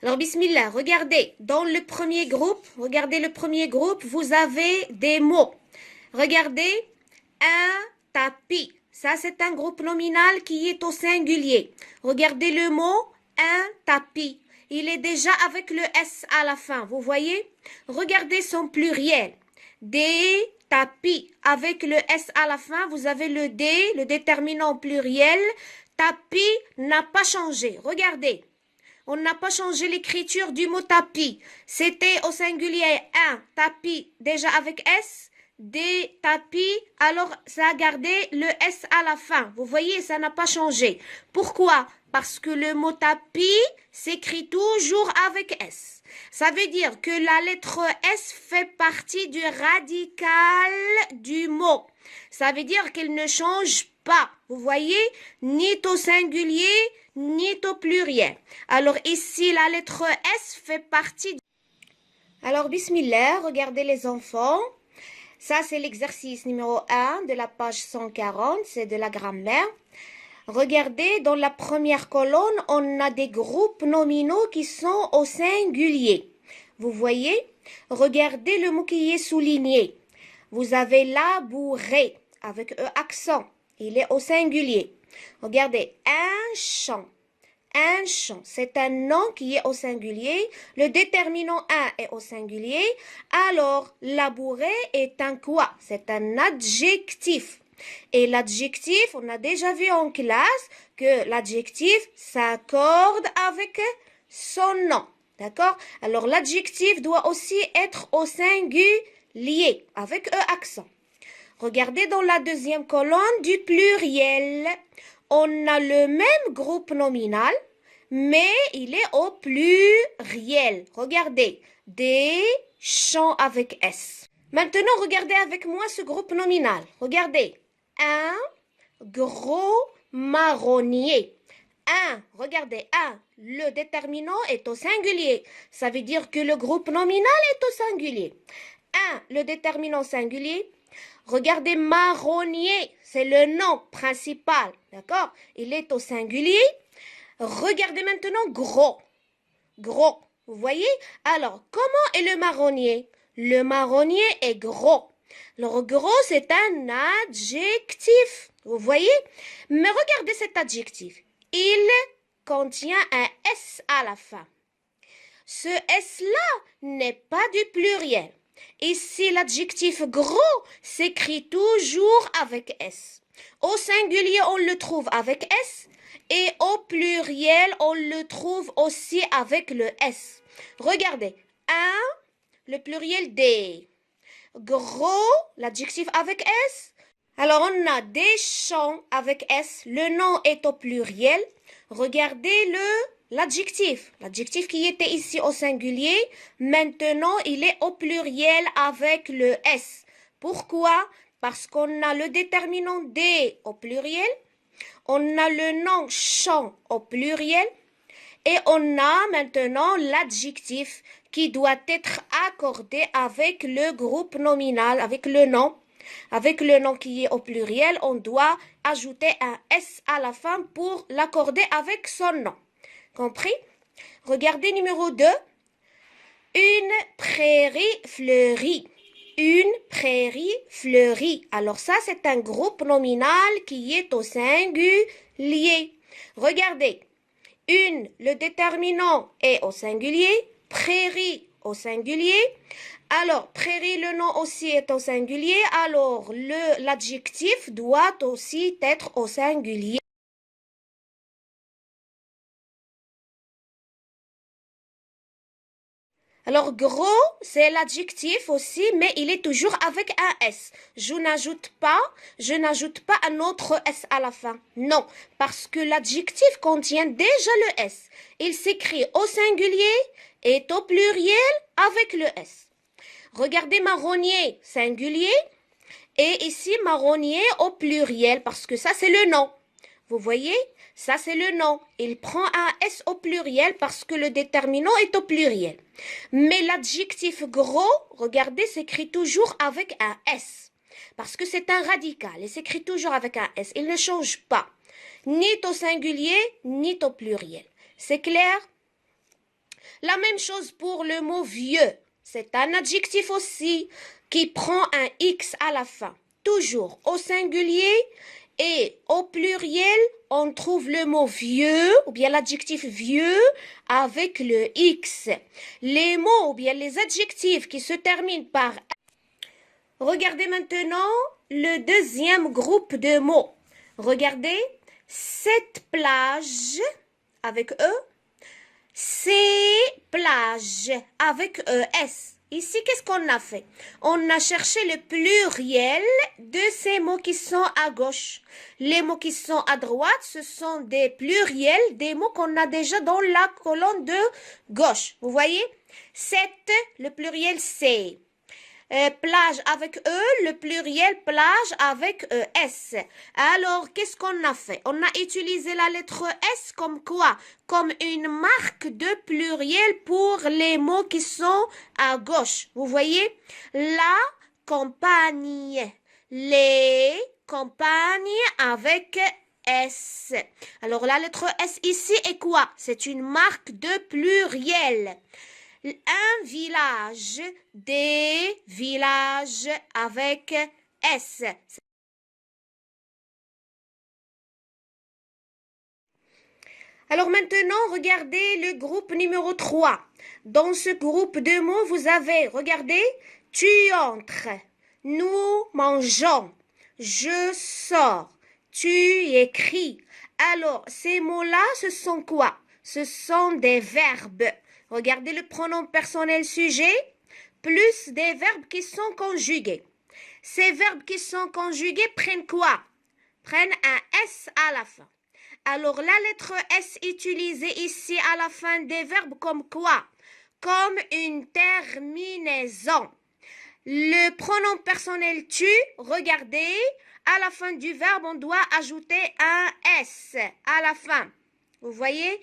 Alors, bismillah, regardez le premier groupe, vous avez des mots. Regardez, un tapis. Ça, c'est un groupe nominal qui est au singulier. Regardez le mot un tapis. Il est déjà avec le S à la fin, vous voyez? Regardez son pluriel. Des tapis. Avec le S à la fin, vous avez le D, le déterminant pluriel. Tapis n'a pas changé. Regardez. On n'a pas changé l'écriture du mot tapis. C'était au singulier un tapis déjà avec S, des tapis, alors ça a gardé le S à la fin. Vous voyez, ça n'a pas changé. Pourquoi? Parce que le mot tapis s'écrit toujours avec S. Ça veut dire que la lettre S fait partie du radical du mot. Ça veut dire qu'elle ne change pas. Vous voyez, ni au singulier, ni au pluriel. Alors ici, la lettre S fait partie. Alors, bismillah, regardez les enfants. Ça, c'est l'exercice numéro 1 de la page 140, c'est de la grammaire. Regardez, dans la première colonne, on a des groupes nominaux qui sont au singulier. Vous voyez? Regardez le mot qui est souligné. Vous avez labouré avec E accent. Il est au singulier. Regardez, un champ. Un champ, c'est un nom qui est au singulier. Le déterminant un est au singulier. Alors, labourer est un quoi? C'est un adjectif. Et l'adjectif, on a déjà vu en classe que l'adjectif s'accorde avec son nom. D'accord? Alors, l'adjectif doit aussi être au singulier avec E accent. Regardez dans la deuxième colonne du pluriel. On a le même groupe nominal, mais il est au pluriel. Regardez, des champs avec S. Maintenant, regardez avec moi ce groupe nominal. Regardez, un gros marronnier. Regardez, le déterminant est au singulier. Ça veut dire que le groupe nominal est au singulier. Le déterminant singulier. Regardez, marronnier, c'est le nom principal, d'accord? Il est au singulier. Regardez maintenant gros. Gros, vous voyez? Alors, comment est le marronnier? Le marronnier est gros. Alors, gros, c'est un adjectif, vous voyez? Mais regardez cet adjectif. Il contient un S à la fin. Ce S-là n'est pas du pluriel. Ici, l'adjectif gros s'écrit toujours avec S. Au singulier, on le trouve avec S et au pluriel, on le trouve aussi avec le S. Regardez, le pluriel des. Gros, l'adjectif avec S. Alors, on a des champs avec S. Le nom est au pluriel. Regardez l'adjectif. L'adjectif qui était ici au singulier, maintenant, il est au pluriel avec le S. Pourquoi? Parce qu'on a le déterminant des au pluriel, on a le nom champ au pluriel, et on a maintenant l'adjectif qui doit être accordé avec le groupe nominal, avec le nom. Avec le nom qui est au pluriel, on doit ajouter un S à la fin pour l'accorder avec son nom. Compris? Regardez numéro 2. Une prairie fleurie. Une prairie fleurie. Alors ça, c'est un groupe nominal qui est au singulier. Regardez. Le déterminant est au singulier. Prairie au singulier. Alors, prairie, le nom aussi est au singulier. Alors, l'adjectif doit aussi être au singulier. Alors, gros, c'est l'adjectif aussi, mais il est toujours avec un S. Je n'ajoute pas un autre S à la fin. Non, parce que l'adjectif contient déjà le S. Il s'écrit au singulier et au pluriel avec le S. Regardez marronnier, singulier, et ici marronnier au pluriel, parce que ça, c'est le nom. Vous voyez? Ça, c'est le nom. Il prend un S au pluriel parce que le déterminant est au pluriel. Mais l'adjectif gros, regardez, s'écrit toujours avec un S. Parce que c'est un radical. Il s'écrit toujours avec un S. Il ne change pas. Ni au singulier, ni au pluriel. C'est clair? La même chose pour le mot vieux. C'est un adjectif aussi qui prend un X à la fin. Toujours au singulier et au pluriel, on trouve le mot vieux ou bien l'adjectif vieux avec le X. Les mots ou bien les adjectifs qui se terminent par... Regardez maintenant le deuxième groupe de mots. Regardez, cette plage avec E, ces plages avec ES. Ici, qu'est-ce qu'on a fait? On a cherché le pluriel de ces mots qui sont à gauche. Les mots qui sont à droite, ce sont des pluriels des mots qu'on a déjà dans la colonne de gauche. Vous voyez? Cette, le pluriel c'est. Plage avec E, le pluriel plage avec ES. Alors, qu'est-ce qu'on a fait? On a utilisé la lettre S comme quoi? Comme une marque de pluriel pour les mots qui sont à gauche. Vous voyez? La compagnie, les compagnies avec S. Alors, la lettre S ici est quoi? C'est une marque de pluriel. Un village, des villages avec S. Alors maintenant, regardez le groupe numéro 3. Dans ce groupe de mots, vous avez, regardez, tu entres, nous mangeons, je sors, tu écris. Alors, ces mots-là, ce sont quoi? Ce sont des verbes. Regardez le pronom personnel sujet, plus des verbes qui sont conjugués. Ces verbes qui sont conjugués prennent quoi? Prennent un S à la fin. Alors, la lettre S utilisée ici à la fin des verbes comme quoi? Comme une terminaison. Le pronom personnel tu, regardez, à la fin du verbe, on doit ajouter un S à la fin. Vous voyez?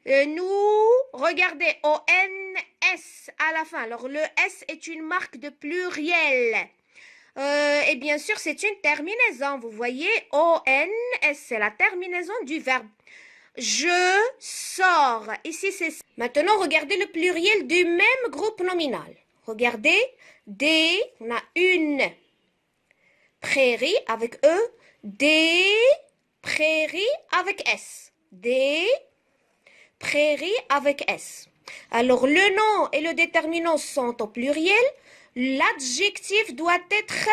Nous, regardez, O-N-S à la fin. Alors, le S est une marque de pluriel. Et bien sûr, c'est une terminaison. Vous voyez, O-N-S, c'est la terminaison du verbe. Je sors. Ici, c'est ça. Maintenant, regardez le pluriel du même groupe nominal. Regardez, des, on a une prairie avec E, des prairies avec S. Des prairies avec S. Alors, le nom et le déterminant sont au pluriel. L'adjectif doit être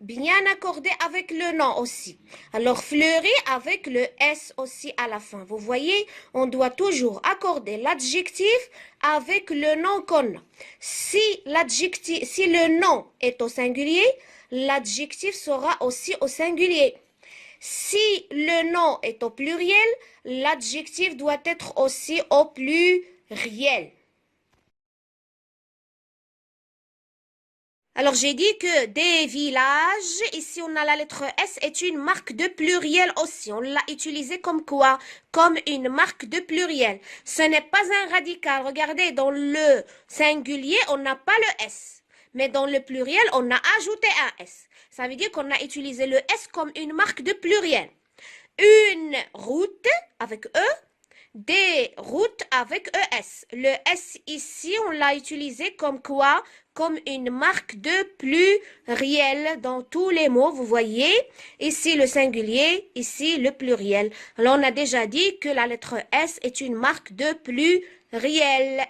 bien accordé avec le nom aussi. Alors, fleurie avec le S aussi à la fin. Vous voyez, on doit toujours accorder l'adjectif avec le nom qu'on a. Si le nom est au singulier, l'adjectif sera aussi au singulier. Si le nom est au pluriel, l'adjectif doit être aussi au pluriel. Alors, j'ai dit que des villages, ici on a la lettre S, est une marque de pluriel aussi. On l'a utilisé comme quoi? Comme une marque de pluriel. Ce n'est pas un radical. Regardez, dans le singulier, on n'a pas le S. Mais dans le pluriel, on a ajouté un S. Ça veut dire qu'on a utilisé le S comme une marque de pluriel. Une route avec E, des routes avec ES. Le S ici, on l'a utilisé comme quoi? Comme une marque de pluriel dans tous les mots, vous voyez. Ici le singulier, ici le pluriel. Alors on a déjà dit que la lettre S est une marque de pluriel.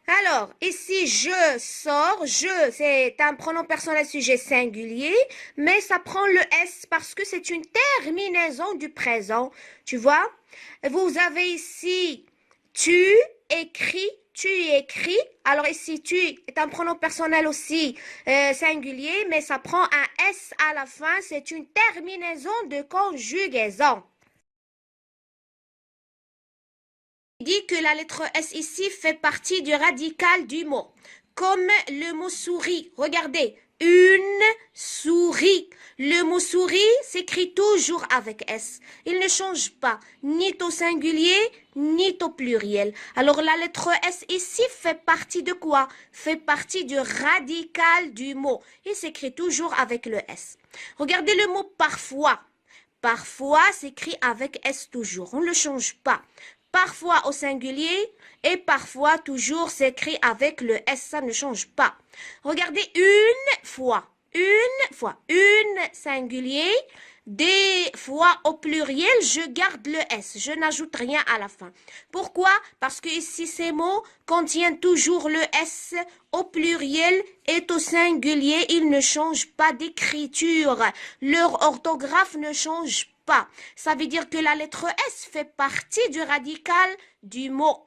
Alors, ici, je sors, je, c'est un pronom personnel sujet singulier, mais ça prend le S parce que c'est une terminaison du présent, tu vois. Vous avez ici, tu écris, tu écris. Alors ici, tu est un pronom personnel aussi singulier, mais ça prend un S à la fin, c'est une terminaison de conjugaison. Dit que la lettre S ici fait partie du radical du mot. Comme le mot souris. Regardez, une souris. Le mot souris s'écrit toujours avec S. Il ne change pas, ni au singulier, ni au pluriel. Alors la lettre S ici fait partie de quoi? Fait partie du radical du mot. Il s'écrit toujours avec le S. Regardez le mot parfois. parfois s'écrit avec S toujours. On ne le change pas. Parfois au singulier et parfois toujours s'écrit avec le S. Ça ne change pas. Regardez une fois, une singulier. Des fois au pluriel, je garde le S, je n'ajoute rien à la fin. Pourquoi? Parce que ici ces mots contiennent toujours le S au pluriel et au singulier, ils ne changent pas d'écriture. Leur orthographe ne change pas. Ça veut dire que la lettre S fait partie du radical du mot.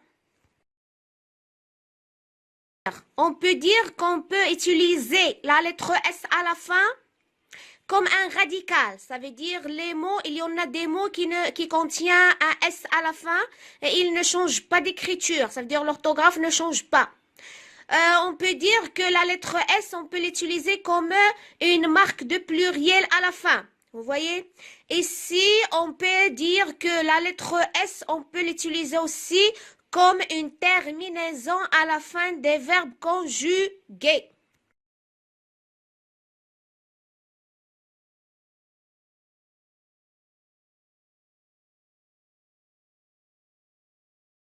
On peut dire qu'on peut utiliser la lettre S à la fin comme un radical. Ça veut dire les mots, il y en a des mots qui contiennent un S à la fin et ils ne changent pas d'écriture. Ça veut dire l'orthographe ne change pas. On peut dire que la lettre S, on peut l'utiliser comme une marque de pluriel à la fin. Vous voyez? Ici, on peut dire que la lettre S, on peut l'utiliser aussi comme une terminaison à la fin des verbes conjugués.